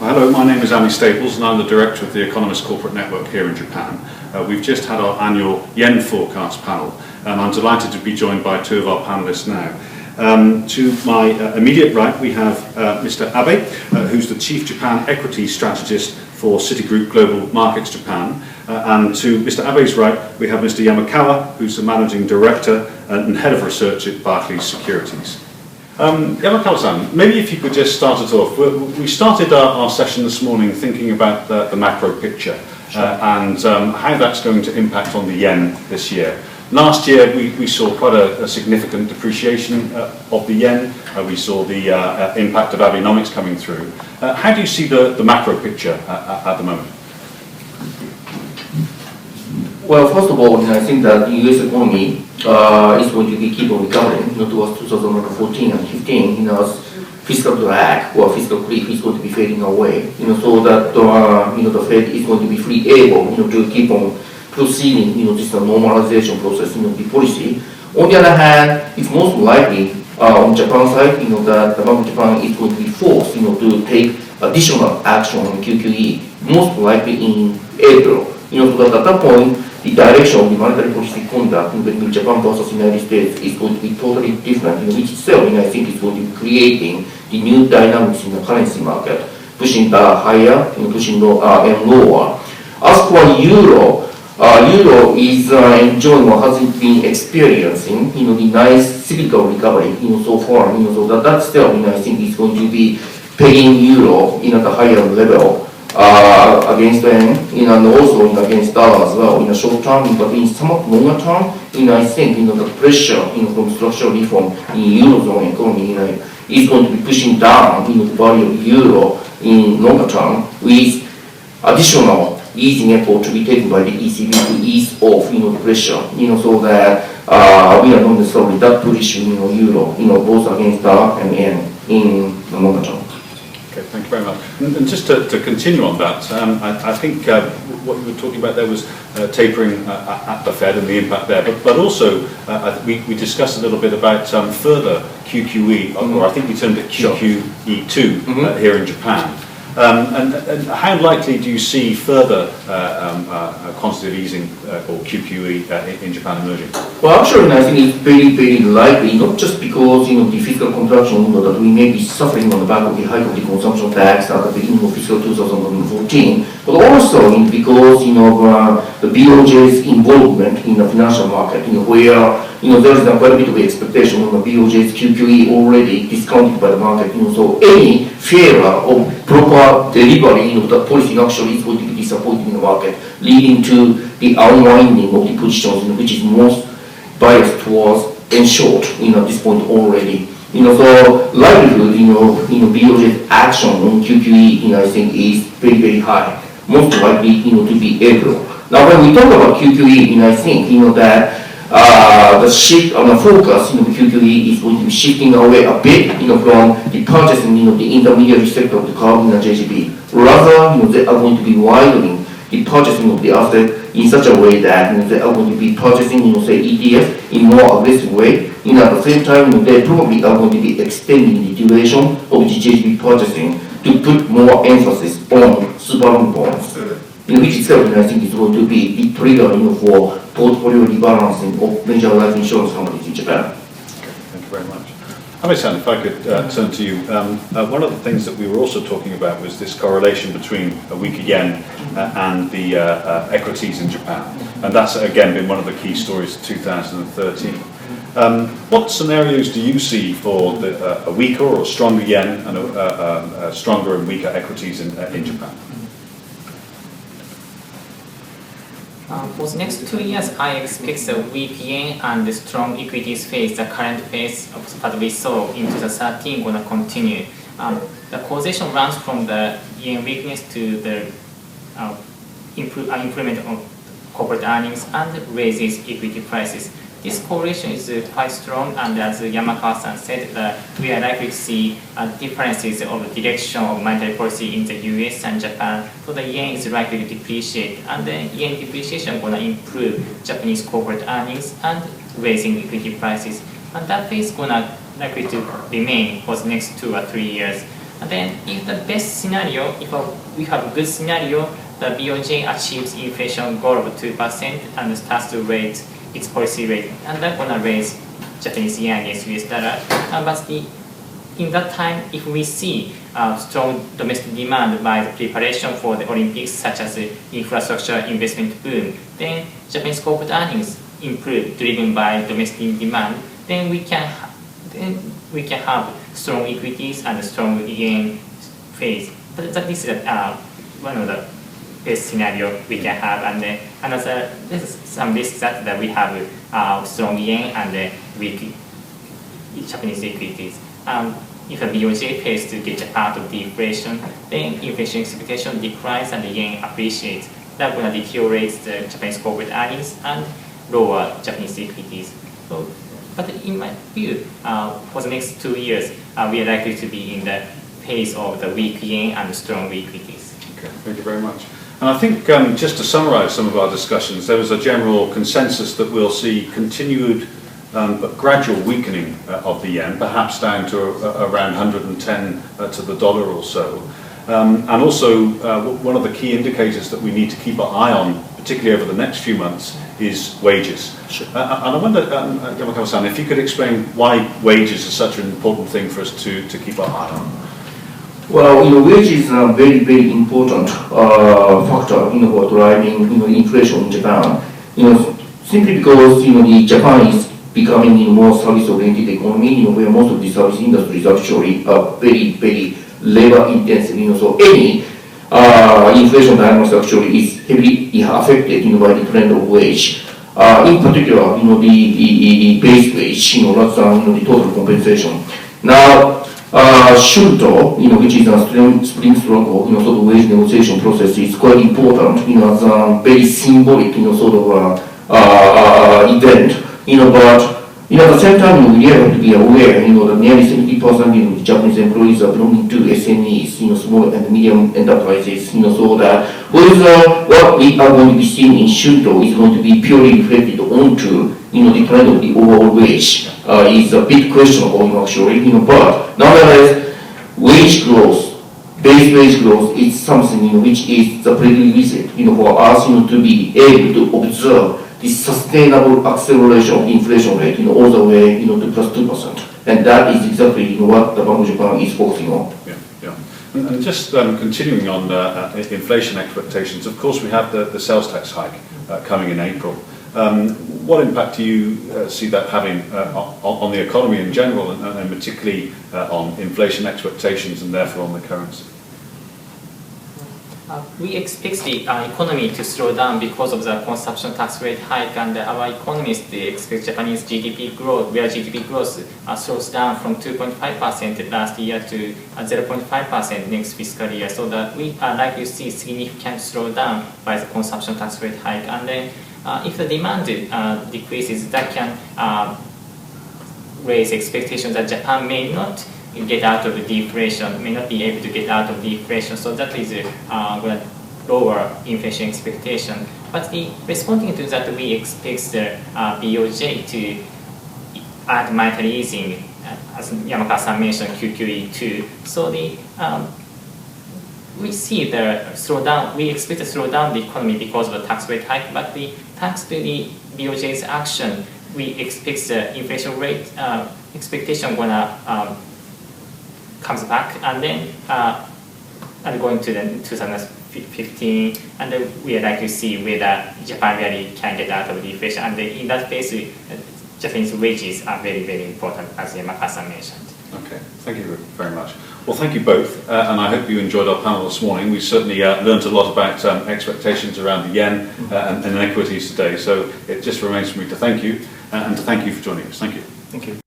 Hello, my name is Andy Staples and I'm the Director of the Economist Corporate Network here in Japan. We've just had our annual yen forecast panel and I'm delighted to be joined by two of our panellists now. To my immediate right we have Mr. Abe, who's the Chief Japan Equity Strategist for Citigroup Global Markets Japan. And to Mr. Abe's right we have Mr. Yamakawa, who's the Managing Director and Head of Research at Barclays Securities. Yamakawa-san, maybe if you could just start it off. We started our session this morning thinking about the macro picture and how that's going to impact on the yen this year. Last year we saw quite a significant depreciation of the yen. We saw the impact of Abenomics coming through. How do you see the macro picture at the moment? Well, first of all, I think that the U.S. economy is going to keep on recovering towards 2014 and 15. As fiscal drag or fiscal cliff is going to be fading away. So that the Fed is going to be free able to keep on proceeding this normalization process the policy. On the other hand, it's most likely on Japan side that the Bank of Japan is going to be forced to take additional action on QQE, most likely in April. So that at that point, the direction of the monetary policy conduct between Japan versus the United States is going to be totally different, which itself, I think, is going to be creating the new dynamics in the currency market, pushing the higher, pushing and lower. As for euro, euro is enjoying or has been experiencing, the nice cyclical recovery, so far, so that still, I think, is going to be paying euro at a higher level. Against yen, and also against dollar as well in the short term, but in somewhat longer term, I think the pressure from structural reform in eurozone economy is going to be pushing down the value of euro in longer term with additional easing effort to be taken by the ECB to ease off the pressure, so that we are not necessarily that bullish euro, both against dollar and yen in the longer term. Thank you very much. And just to continue on that, I think what you were talking about there was tapering at the Fed and the impact there, but also we discussed a little bit about further QQE, or I think we termed it QQE2 here in Japan. And how likely do you see further quantitative easing or QQE in Japan emerging? Well, actually, I think it's very, very likely, not just because the fiscal contraction that we may be suffering on the back of the hike of the consumption tax at the beginning of fiscal 2014, but also because the BOJ's involvement in the financial market, where there is quite a bit of expectation on the BOJ's QQE already discounted by the market. So any failure of proper delivery of the policy actually is going to be disappointing in the market, leading to the unwinding of the positions, which is most biased towards and short at this point already. So likelihood BOJ's action on QQE I think is very, very high, most likely to be April. Now when we talk about QQE I think that the shift on the focus QQE is going to be shifting away a bit from the purchasing the intermediary sector of the curve JGB. Rather they are going to be widening the purchasing of the asset in such a way that they are going to be purchasing say ETF in more aggressive way. At the same time they probably are going to be extending the duration of the JGB purchasing to put more emphasis on sovereign bonds, which itself I think is going to be the trigger for portfolio rebalancing of major life insurance companies in Japan. Okay, thank you very much. Abe-san, if I could turn to you. One of the things that we were also talking about was this correlation between a weaker yen and the equities in Japan. And that's again been one of the key stories of 2013. What scenarios do you see for a weaker or a stronger yen and a stronger and weaker equities in Japan? For the next 2 years, I expect the weak yen and the strong equities phase, the current phase of what we saw in 2013, going to continue. The causation runs from the yen weakness to the improvement of corporate earnings and raises equity prices. This correlation is quite strong, and as Yamakawa-san said, we are likely to see differences of the direction of monetary policy in the US and Japan. So the yen is likely to depreciate, and the yen depreciation is going to improve Japanese corporate earnings and raising equity prices. And that phase is going to likely to remain for the next 2 or 3 years. And then if the best scenario, if we have a good scenario, the BOJ achieves inflation goal of 2% and starts to raise its policy rate, and that's gonna raise Japanese yen against US dollar. But in that time, if we see strong domestic demand by the preparation for the Olympics, such as the infrastructure investment boom, then Japanese corporate earnings improve, driven by domestic demand. Then we can have strong equities and strong yen phase. But this is one of the best scenario we can have. And another, this is some risks that we have strong yen and weak Japanese equities. If a BOJ fails to get out of deflation, then inflation expectation declines and the yen appreciates. That will deteriorate the Japanese corporate earnings and lower Japanese equities. So, but in my view, for the next 2 years, we are likely to be in the phase of the weak yen and strong equities. Okay, thank you very much. And I think just to summarize some of our discussions, there was a general consensus that we'll see continued but gradual weakening of the yen, perhaps down to around 110 to the dollar or so. And also, one of the key indicators that we need to keep our eye on, particularly over the next few months, is wages. Sure. And I wonder, Yamakawa-san, if you could explain why wages are such an important thing for us to keep our eye on. Well, wages are a very, very important factor, for driving, inflation in Japan. Simply because, the Japan is becoming a more service-oriented economy, where most of the service industries actually are very, very labor-intensive, so any inflation dynamics actually is heavily affected, by the trend of wage. In particular, the base wage, rather than the total compensation. Now, Shunto, which is a spring struggle, sort of wage negotiation process is quite important, as a very symbolic, sort of event, but at the same time, we have to be aware, that nearly 70% of the Japanese employees are belonging to SMEs, small and medium enterprises, so that whether what we are going to be seeing in Shunto is going to be purely reflected onto, the trend of the overall wage is a bit questionable, actually, but nonetheless, wage growth, base wage growth is something, which is the prerequisite, for us, to be able to observe this sustainable acceleration of inflation rate, all the way, to plus 2%. And that is exactly, what the Bank of Japan is focusing on. Yeah. And just continuing on inflation expectations, of course we have the sales tax hike coming in April. What impact do you see that having on the economy in general, and particularly on inflation expectations and therefore on the currency? We expect the economy to slow down because of the consumption tax rate hike, and our economists expect Japanese GDP growth, where GDP growth slows down from 2.5% last year to 0.5% next fiscal year, so that we are likely to see significant slowdown by the consumption tax rate hike. And then if the demand decreases, that can raise expectations that Japan may not get out of the deflation, may not be able to get out of deflation, so that is going to lower inflation expectation. But responding to that, we expect the BOJ to add monetary easing, as Yamakawa-san mentioned, QQE2. So we see the slowdown, we expect to slow down the economy because of the tax rate hike, but thanks to the BOJ's action, we expect the inflation rate expectation gonna comes back, and then and going to the 2015, and then we are likely to see whether Japan really can get out of deflation. And in that case, Japanese wages are very, very important, as Yamakawa-san mentioned. Okay, thank you very much. Well, thank you both, and I hope you enjoyed our panel this morning. We certainly learned a lot about expectations around the yen and equities today, so it just remains for me to thank you, and to thank you for joining us. Thank you. Thank you.